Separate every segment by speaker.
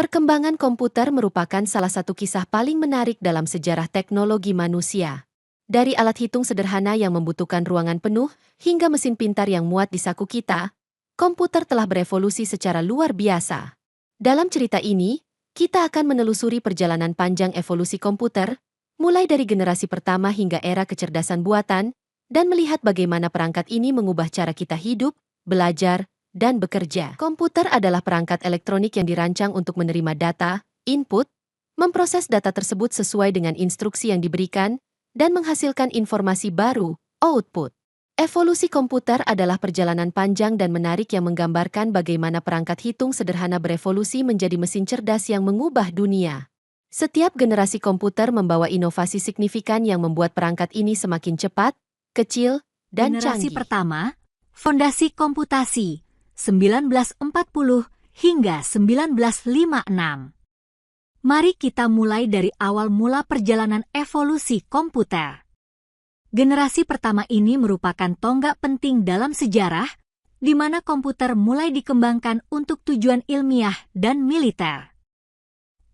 Speaker 1: Perkembangan komputer merupakan salah satu kisah paling menarik dalam sejarah teknologi manusia. Dari alat hitung sederhana yang membutuhkan ruangan penuh, hingga mesin pintar yang muat di saku kita, komputer telah berevolusi secara luar biasa. Dalam cerita ini, kita akan menelusuri perjalanan panjang evolusi komputer, mulai dari generasi pertama hingga era kecerdasan buatan, dan melihat bagaimana perangkat ini mengubah cara kita hidup, belajar, dan bekerja. Komputer adalah perangkat elektronik yang dirancang untuk menerima data, input, memproses data tersebut sesuai dengan instruksi yang diberikan, dan menghasilkan informasi baru, output. Evolusi komputer adalah perjalanan panjang dan menarik yang menggambarkan bagaimana perangkat hitung sederhana berevolusi menjadi mesin cerdas yang mengubah dunia. Setiap generasi komputer membawa inovasi signifikan yang membuat perangkat ini semakin cepat, kecil, dan
Speaker 2: Generasi
Speaker 1: canggih.
Speaker 2: pertama, fondasi komputasi, 1940 hingga 1956. Mari kita mulai dari awal mula perjalanan evolusi komputer. Generasi pertama ini merupakan tonggak penting dalam sejarah, di mana komputer mulai dikembangkan untuk tujuan ilmiah dan militer.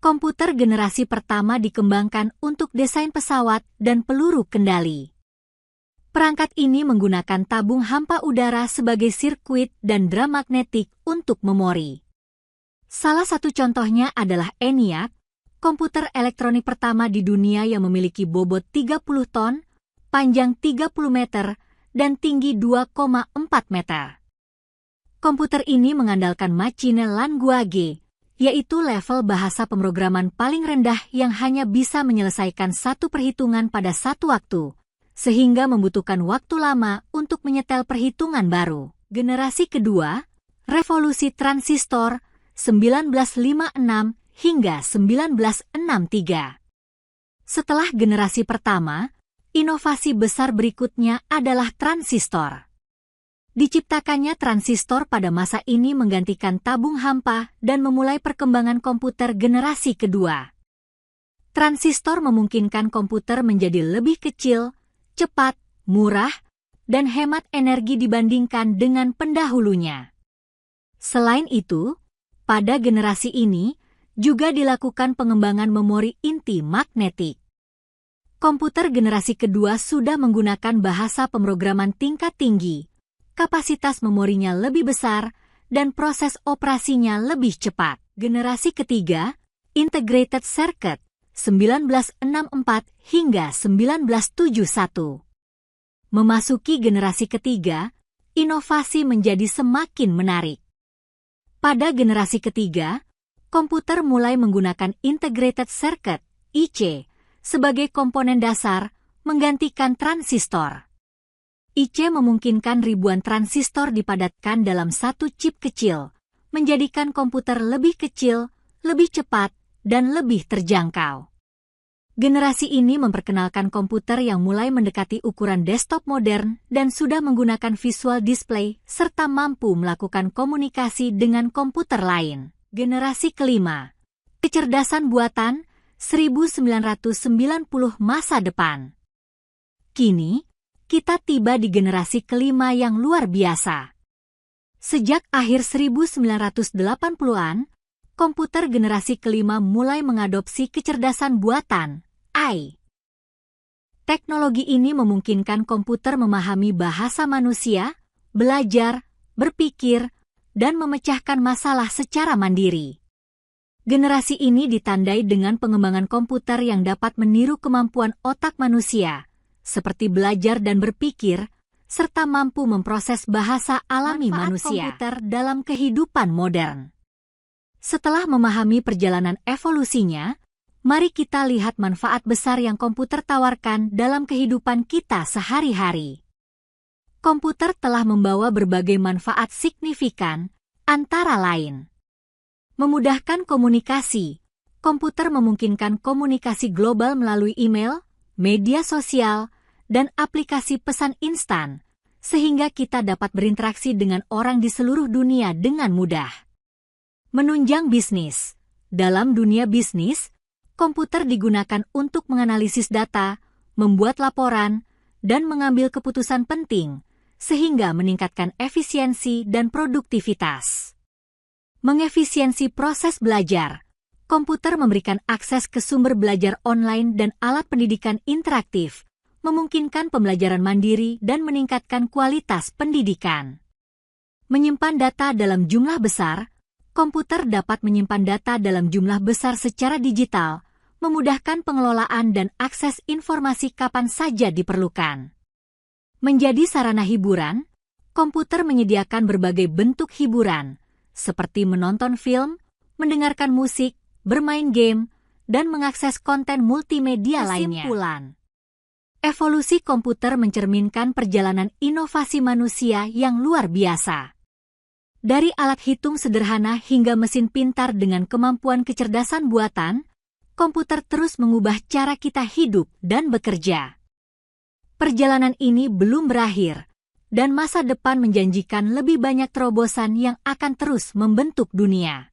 Speaker 2: Komputer generasi pertama dikembangkan untuk desain pesawat dan peluru kendali. Perangkat ini menggunakan tabung hampa udara sebagai sirkuit dan drum magnetik untuk memori. Salah satu contohnya adalah ENIAC, komputer elektronik pertama di dunia yang memiliki bobot 30 ton, panjang 30 meter, dan tinggi 2,4 meter. Komputer ini mengandalkan machine language, yaitu level bahasa pemrograman paling rendah yang hanya bisa menyelesaikan satu perhitungan pada satu waktu, sehingga membutuhkan waktu lama untuk menyetel perhitungan baru. Generasi kedua, revolusi transistor, 1956 hingga 1963. Setelah generasi pertama, inovasi besar berikutnya adalah transistor. Diciptakannya transistor pada masa ini menggantikan tabung hampa dan memulai perkembangan komputer generasi kedua. Transistor memungkinkan komputer menjadi lebih kecil, cepat, murah, dan hemat energi dibandingkan dengan pendahulunya. Selain itu, pada generasi ini juga dilakukan pengembangan memori inti magnetik. Komputer generasi kedua sudah menggunakan bahasa pemrograman tingkat tinggi, kapasitas memorinya lebih besar, dan proses operasinya lebih cepat. Generasi ketiga, integrated circuit, 1964 hingga 1971. Memasuki generasi ketiga, inovasi menjadi semakin menarik. Pada generasi ketiga, komputer mulai menggunakan integrated circuit, IC, sebagai komponen dasar, menggantikan transistor. IC memungkinkan ribuan transistor dipadatkan dalam satu chip kecil, menjadikan komputer lebih kecil, lebih cepat, dan lebih terjangkau. Generasi ini memperkenalkan komputer yang mulai mendekati ukuran desktop modern dan sudah menggunakan visual display serta mampu melakukan komunikasi dengan komputer lain. Generasi kelima, kecerdasan buatan, 1990 masa depan. Kini, kita tiba di generasi kelima yang luar biasa. Sejak akhir 1980-an, komputer generasi kelima mulai mengadopsi kecerdasan buatan, AI. Teknologi ini memungkinkan komputer memahami bahasa manusia, belajar, berpikir, dan memecahkan masalah secara mandiri. Generasi ini ditandai dengan pengembangan komputer yang dapat meniru kemampuan otak manusia, seperti belajar dan berpikir, serta mampu memproses bahasa alami manusia. Komputer dalam kehidupan modern. Setelah memahami perjalanan evolusinya, mari kita lihat manfaat besar yang komputer tawarkan dalam kehidupan kita sehari-hari. Komputer telah membawa berbagai manfaat signifikan, antara lain memudahkan komunikasi. Komputer memungkinkan komunikasi global melalui email, media sosial, dan aplikasi pesan instan, sehingga kita dapat berinteraksi dengan orang di seluruh dunia dengan mudah. Menunjang bisnis. Dalam dunia bisnis, komputer digunakan untuk menganalisis data, membuat laporan, dan mengambil keputusan penting, sehingga meningkatkan efisiensi dan produktivitas. Mengefisiensi proses belajar. Komputer memberikan akses ke sumber belajar online dan alat pendidikan interaktif, memungkinkan pembelajaran mandiri dan meningkatkan kualitas pendidikan. Menyimpan data dalam jumlah besar, komputer dapat menyimpan data dalam jumlah besar secara digital, memudahkan pengelolaan dan akses informasi kapan saja diperlukan. Menjadi sarana hiburan, komputer menyediakan berbagai bentuk hiburan, seperti menonton film, mendengarkan musik, bermain game, dan mengakses konten multimedia lainnya. Kesimpulan. Evolusi komputer mencerminkan perjalanan inovasi manusia yang luar biasa. Dari alat hitung sederhana hingga mesin pintar dengan kemampuan kecerdasan buatan, komputer terus mengubah cara kita hidup dan bekerja. Perjalanan ini belum berakhir, dan masa depan menjanjikan lebih banyak terobosan yang akan terus membentuk dunia.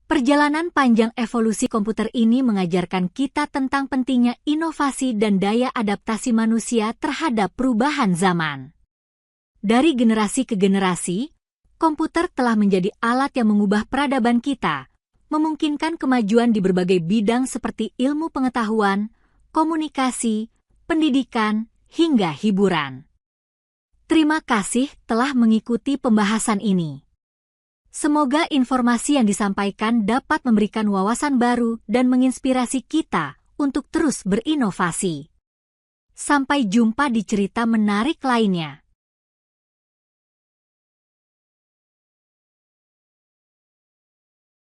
Speaker 2: Perjalanan panjang evolusi komputer ini mengajarkan kita tentang pentingnya inovasi dan daya adaptasi manusia terhadap perubahan zaman. Dari generasi ke generasi, komputer telah menjadi alat yang mengubah peradaban kita, memungkinkan kemajuan di berbagai bidang seperti ilmu pengetahuan, komunikasi, pendidikan, hingga hiburan. Terima kasih telah mengikuti pembahasan ini. Semoga informasi yang disampaikan dapat memberikan wawasan baru dan menginspirasi kita untuk terus berinovasi. Sampai jumpa di cerita menarik lainnya.